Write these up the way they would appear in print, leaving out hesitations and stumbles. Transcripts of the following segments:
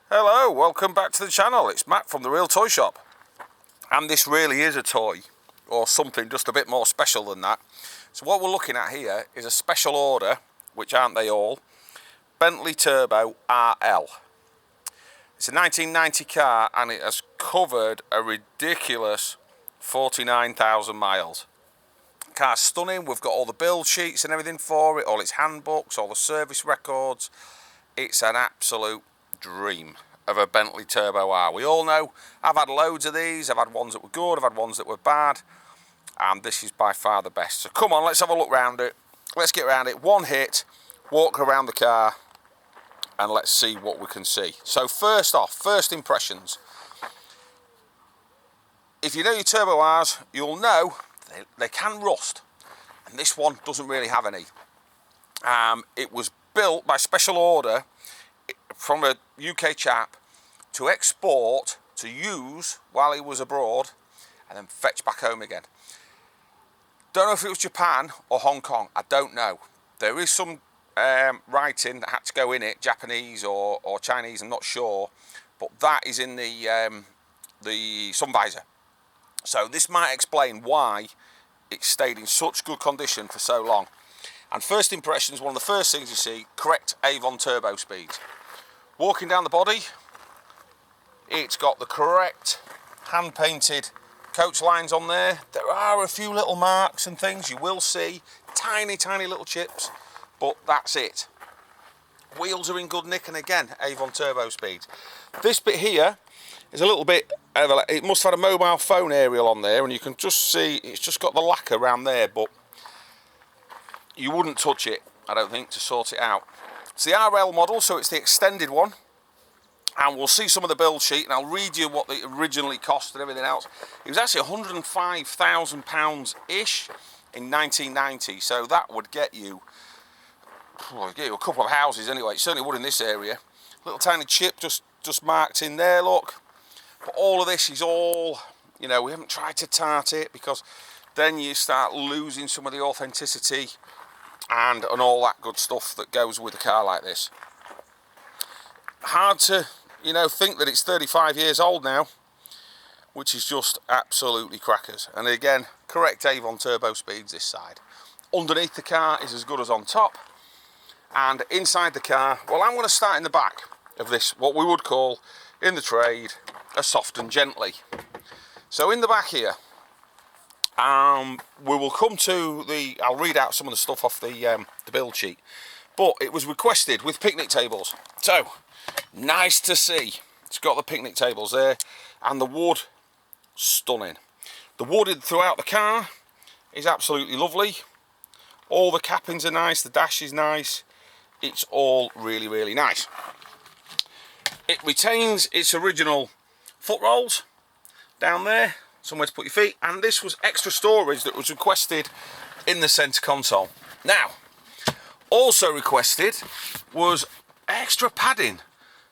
Hello, welcome back to the channel. It's Matt from The Real Toy Shop. And this really is a toy, or something just a bit more special than that. So what we're looking at here is a special order, which aren't they all, Bentley Turbo RL. It's a 1990 car and it has covered a ridiculous 49,000 miles. The car's stunning. We've got all the build sheets and everything for it, all its handbooks, all the service records. It's an absolute dream of a Bentley Turbo R. We all know I've had loads of these. I've had ones that were good, I've had ones that were bad, and this is by far the best. So come on, let's have a look around it. Let's get around it. One hit, walk around the car, and let's see what we can see. So first off, first impressions. If you know your Turbo Rs, you'll know they can rust, and this one doesn't really have any. It was built by special order from a UK chap to export, to use while he was abroad, and then fetch back home again. Don't know if it was Japan or Hong Kong, I don't know. There is some writing that had to go in it, Japanese or Chinese, I'm not sure, but that is in the sun visor. So this might explain why it stayed in such good condition for so long. And first impressions, one of the first things you see, correct Avon turbo speeds. Walking down the body, it's got the correct hand-painted coach lines on there. There are a few little marks and things you will see, tiny little chips, but that's it. Wheels are in good nick, and again, Avon turbo speeds. This bit here is a little bit, it must have had a mobile phone aerial on there, and you can just see it's just got the lacquer around there, but you wouldn't touch it, I don't think, to sort it out. It's the RL model, so it's the extended one, and we'll see some of the build sheet, and I'll read you what they originally cost and everything else. It was actually £105,000-ish in 1990, so that would get you a couple of houses anyway. It certainly would in this area. Little tiny chip just marked in there, look. But all of this is all, you know, we haven't tried to tart it, because then you start losing some of the authenticity and all that good stuff that goes with a car like this. Hard to, you know, think that it's 35 years old now, which is just absolutely crackers. And again, correct Avon turbo speeds this side. Underneath the car is as good as on top, and inside the car, well, I'm going to start in the back of this, what we would call in the trade a soft and gently. So in the back here, we will come to the, I'll read out some of the stuff off the build sheet, but it was requested with picnic tables. So, nice to see. It's got the picnic tables there, and the wood, stunning. The wood throughout the car is absolutely lovely. All the cappings are nice, the dash is nice. It's all really nice. It retains its original foot rolls down there, somewhere to put your feet, and this was extra storage that was requested in the centre console. Now, also requested was extra padding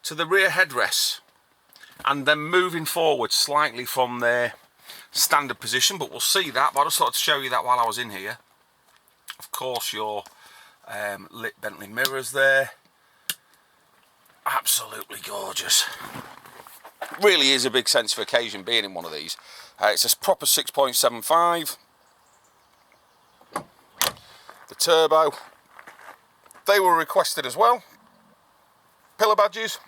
to the rear headrests, and then moving forward slightly from their standard position, but we'll see that. But I just thought to show you that while I was in here. Of course, your lit Bentley mirrors there, absolutely gorgeous. Really is a big sense of occasion being in one of these. It's a proper 6.75. The turbo, they were requested as well. Pillar badges,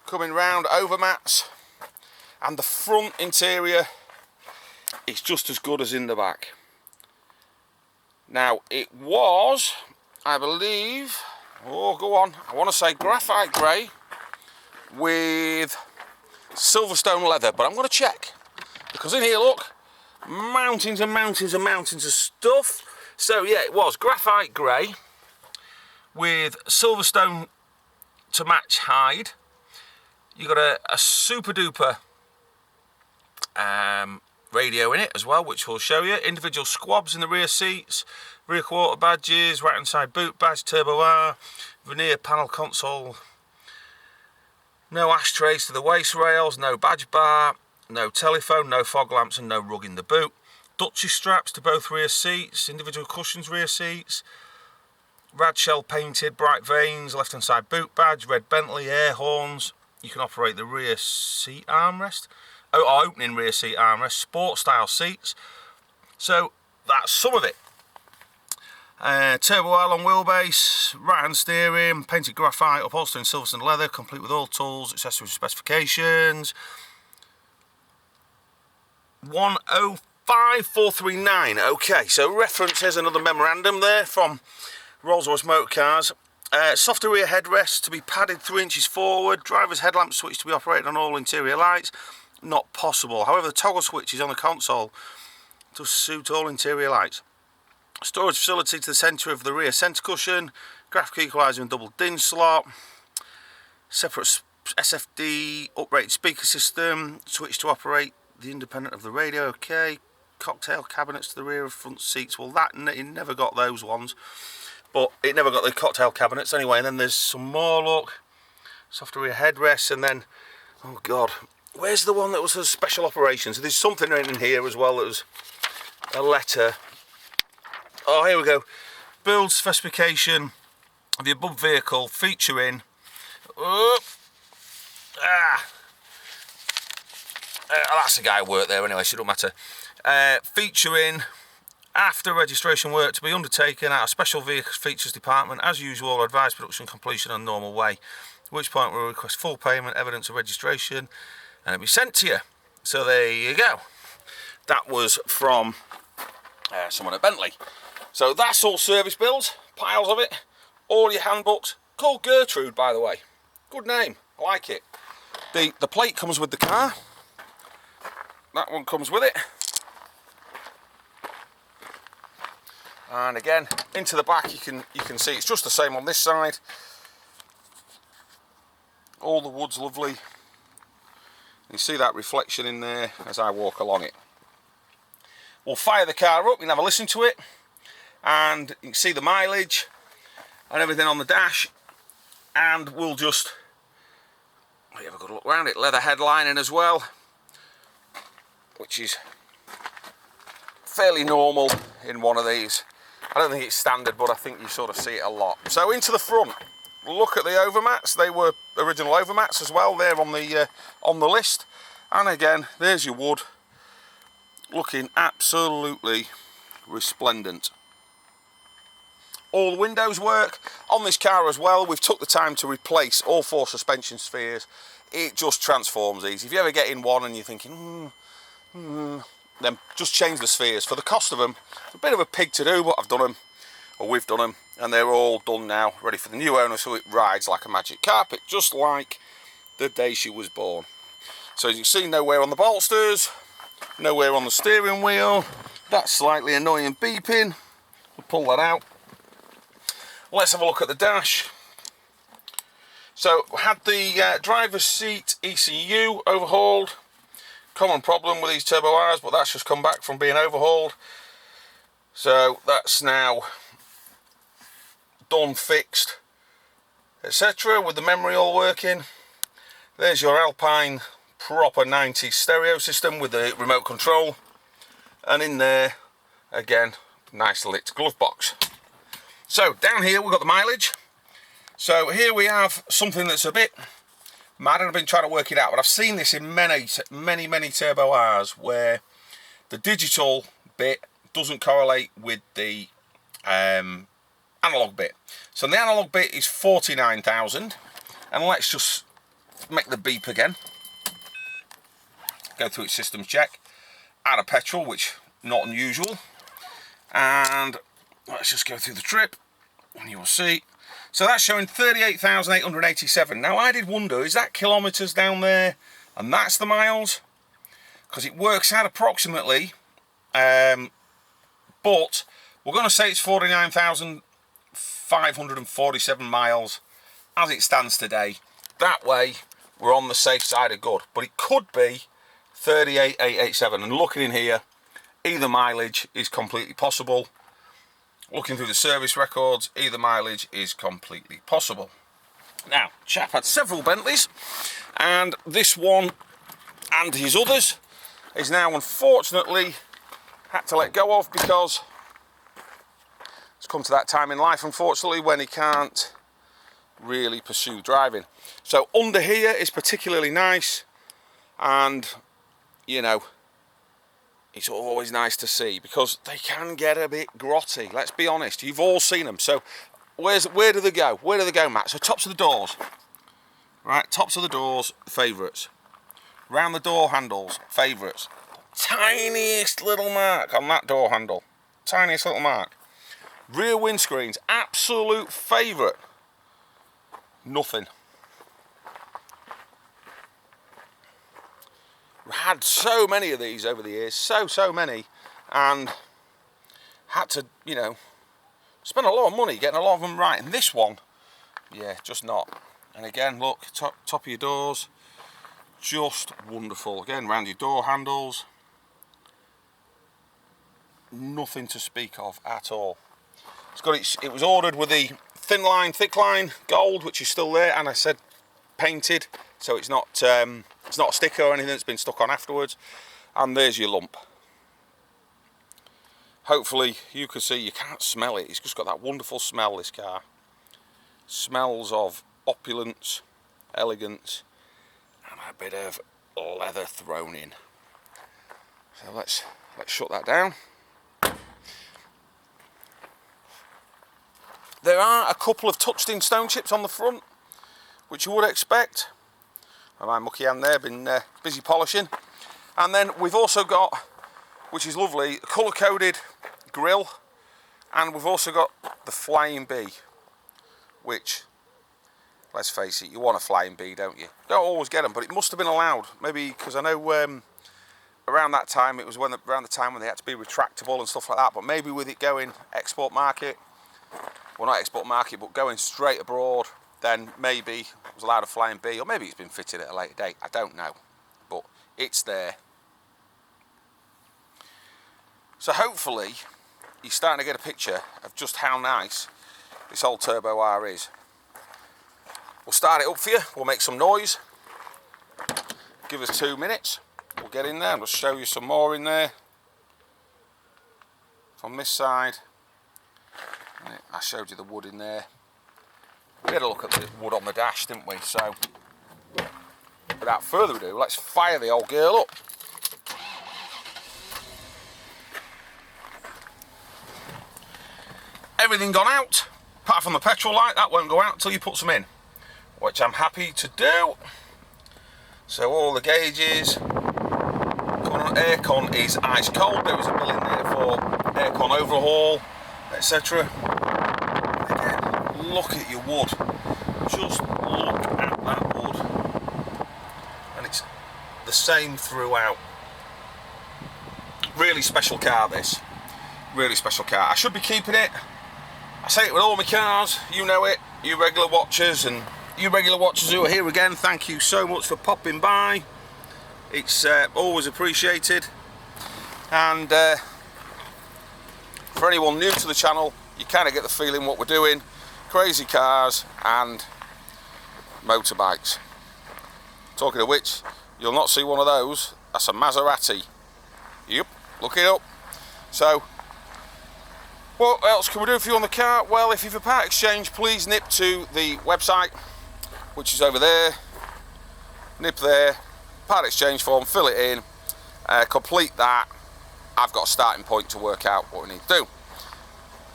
coming round, overmats, and the front interior is just as good as in the back. Now, it was, I believe, oh, go on, I want to say graphite grey with Silverstone leather, but I'm going to check, because in here, look, mountains and mountains and mountains of stuff. So yeah, it was graphite grey with Silverstone to match hide. You got a super duper radio in it as well, which we'll show you. Individual squabs in the rear seats, rear quarter badges, right hand side boot badge, Turbo R, veneer panel console. No ashtrays to the waist rails, no badge bar, no telephone, no fog lamps, and no rug in the boot. Duchy straps to both rear seats, individual cushions rear seats. Rad shell painted, bright veins, left hand side boot badge, red Bentley, air horns. You can operate the rear seat armrest, opening rear seat armrest, sport style seats. So that's some of it. Turbo R long wheelbase, right hand steering, painted graphite, upholstery in Silverstone leather, complete with all tools, accessory specifications. 105439. Okay, so references another memorandum there from Rolls-Royce Motor Cars. Softer rear headrest to be padded 3 inches forward. Driver's headlamp switch to be operated on all interior lights. Not possible. However, the toggle switches on the console to suit all interior lights. Storage facility to the centre of the rear centre cushion. Graphic equaliser and double DIN slot. Separate SFD uprated speaker system. Switch to operate the independent of the radio. Okay. Cocktail cabinets to the rear of front seats. Well, that it never got those ones, but it never got the cocktail cabinets anyway. And then there's some more, look, softer rear headrests, and then, oh god, where's the one that was for special operations? There's something in here as well that was a letter. Oh, here we go. Build specification of the above vehicle featuring that's the guy who worked there anyway, so it don't matter. Featuring after registration work to be undertaken at a special vehicles features department, as usual, advise production completion on normal way, at which point we'll request full payment, evidence of registration, and it'll be sent to you. So there you go. That was from someone at Bentley. So that's all service bills, piles of it, all your handbooks, called Gertrude, by the way. Good name, I like it. The plate comes with the car. That one comes with it. And again, into the back you can see it's just the same on this side. All the wood's lovely. You see that reflection in there as I walk along it. We'll fire the car up, you can have a listen to it, and you can see the mileage and everything on the dash, and we'll just have a good look around it. Leather headlining as well, which is fairly normal in one of these. I don't think it's standard, but I think you sort of see it a lot. So into the front, look at the overmats. They were original overmats as well. They're on the list. And again, there's your wood, looking absolutely resplendent. All the windows work on this car as well. We've took the time to replace all 4 suspension spheres. It just transforms easy. If you ever get in one and you're thinking, then just change the spheres. For the cost of them, it's a bit of a pig to do, but I've done them, or we've done them, and they're all done now, ready for the new owner, so it rides like a magic carpet, just like the day she was born. So as you can see, no wear on the bolsters, no wear on the steering wheel. That slightly annoying beeping, we'll pull that out. Let's have a look at the dash. So had the driver's seat ECU overhauled. Common problem with these Turbo Rs, but that's just come back from being overhauled. So that's now done, fixed, etc. with the memory all working. There's your Alpine proper 90s stereo system with the remote control. And in there, again, nice lit glove box. So down here we've got the mileage. So here we have something that's a bit mad, and I've been trying to work it out, but I've seen this in many Turbo Rs where the digital bit doesn't correlate with the analog bit. So the analog bit is 49,000, and let's just make the beep again. Go through its systems check. Add a petrol, which not unusual, and let's just go through the trip and you will see. So that's showing 38,887. Now I did wonder, is that kilometres down there and that's the miles? Because it works out approximately, but we're going to say it's 49,547 miles as it stands today. That way we're on the safe side of good, but it could be 38,887, and looking in here, either mileage is completely possible. Looking through the service records, either mileage is completely possible. Now, chap had several Bentleys, and this one and his others is now unfortunately had to let go of because It's come to that time in life, unfortunately, when he can't really pursue driving. So under here is particularly nice, and you know, it's always nice to see, because they can get a bit grotty, let's be honest. You've all seen them. So where do they go? Where do they go, Matt? So tops of the doors, right? Tops of the doors, favourites. Round the door handles, favourites. Tiniest little mark on that door handle, tiniest little mark. Rear windscreens, absolute favourite. Nothing. Had so many of these over the years, so many, and had to, you know, spend a lot of money getting a lot of them right. And this one, yeah, just not. And again, look, top of your doors, just wonderful. Again, round your door handles, nothing to speak of at all. It's got it was ordered with the thin line, thick line gold, which is still there, and I said painted, so it's not a sticker or anything that's been stuck on afterwards. And there's your lump. Hopefully you can see, you can't smell it, it's just got that wonderful smell, this car. Smells of opulence, elegance, and a bit of leather thrown in. So let's shut that down. There are a couple of touched-in stone chips on the front, which you would expect. And my mucky hand there, been busy polishing. And then we've also got, which is lovely, a colour-coded grille, and we've also got the Flying Bee, which, let's face it, you want a Flying Bee, don't you? Don't always get them, but it must have been allowed. Maybe because I know around that time, it was around the time when they had to be retractable and stuff like that. But maybe with it going export market, well, not export market, but going straight abroad, then maybe it was allowed a Flying Bee, or maybe it's been fitted at a later date. I don't know, but it's there. So hopefully you're starting to get a picture of just how nice this old Turbo R is. We'll start it up for you, we'll make some noise. Give us 2 minutes, we'll get in there and we'll show you some more in there. From this side, I showed you the wood in there. We had a look at the wood on the dash, didn't we? So, without further ado, let's fire the old girl up. Everything gone out, apart from the petrol light. That won't go out until you put some in, which I'm happy to do. So all the gauges, aircon is ice cold. There was a bill in there for aircon overhaul, etc. Again, look at your wood. Just look at that wood. And it's the same throughout. Really special car, this. Really special car. I should be keeping it. I say it with all my cars, you know it, you regular watchers, and you regular watchers who are here again, thank you so much for popping by. It's always appreciated. And for anyone new to the channel, you kind of get the feeling what we're doing. Crazy cars and motorbikes. Talking of which, you'll not see one of those. That's a Maserati. Yep, look it up. So, what else can we do for you on the car? Well, if you've a part exchange, please nip to the website, which is over there. Nip there, part exchange form, fill it in, complete that. I've got a starting point to work out what we need to do.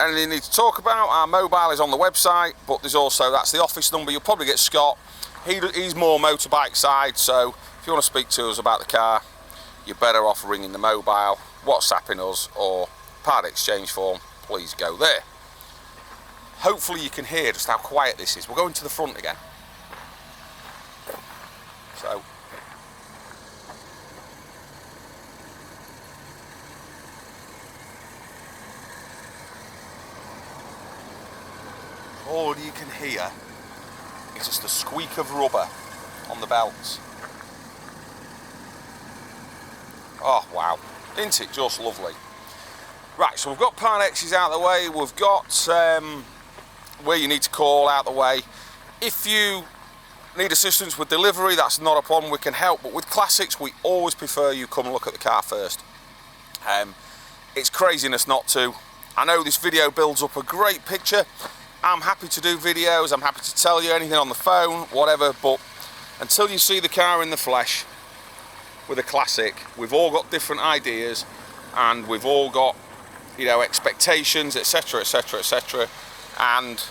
Anything you need to talk about, our mobile is on the website, but there's also, that's the office number. You'll probably get Scott. He's more motorbike side, so if you want to speak to us about the car, you're better off ringing the mobile, WhatsApping us, or part exchange form. Please go there. Hopefully you can hear just how quiet this is. We're going to the front again. So, all you can hear is just the squeak of rubber on the belts. Oh wow, isn't it just lovely? Right, so we've got Part X's out of the way, we've got where you need to call out the way. If you need assistance with delivery, that's not a problem, we can help, but with classics we always prefer you come and look at the car first. It's craziness not to. I know this video builds up a great picture. I'm happy to do videos, I'm happy to tell you anything on the phone, whatever, but until you see the car in the flesh with a classic, we've all got different ideas and we've all got, you know, expectations, etc, etc, etc, and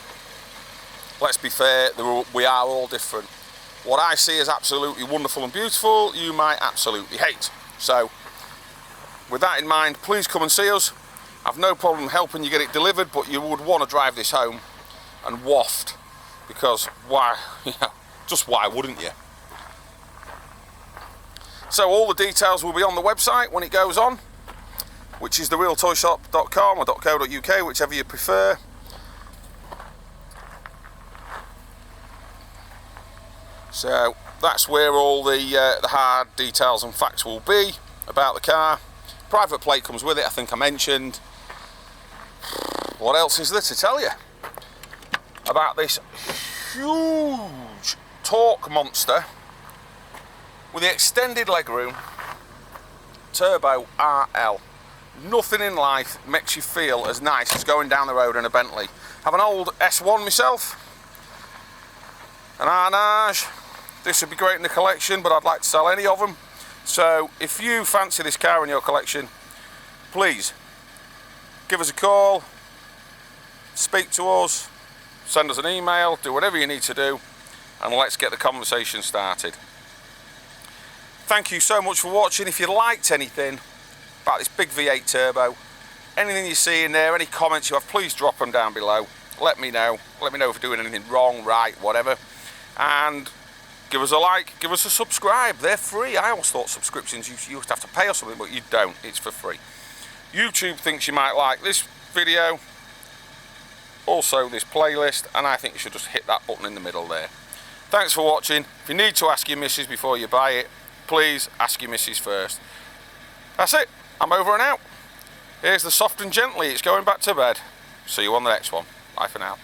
let's be fair, we are all different. What I see as absolutely wonderful and beautiful, you might absolutely hate. So with that in mind, please come and see us. I've no problem helping you get it delivered, but you would want to drive this home and waft, because why, just why wouldn't you? So all the details will be on the website when it goes on, which is therealtoyshop.com or .co.uk, whichever you prefer. So that's where all the hard details and facts will be about the car. Private plate comes with it, I think I mentioned. What else is there to tell you about this huge torque monster with the extended legroom Turbo RL? Nothing in life makes you feel as nice as going down the road in a Bentley. I have an old S1 myself, an Arnage. This would be great in the collection, but I'd like to sell any of them. So if you fancy this car in your collection, please give us a call, speak to us, send us an email, do whatever you need to do, and let's get the conversation started. Thank you so much for watching. If you liked anything about this big V8 turbo, anything you see in there, any comments you have, please drop them down below. Let me know if we're doing anything wrong, right, whatever. And give us a like, give us a subscribe. They're free. I always thought subscriptions you used to have to pay or something, but you don't. It's for free. YouTube thinks you might like this video, also this playlist, and I think you should just hit that button in the middle there. Thanks for watching. If you need to ask your missus before you buy it, please ask your missus first. That's it. I'm over and out. Here's the soft and gently. It's going back to bed. See you on the next one. Bye for now.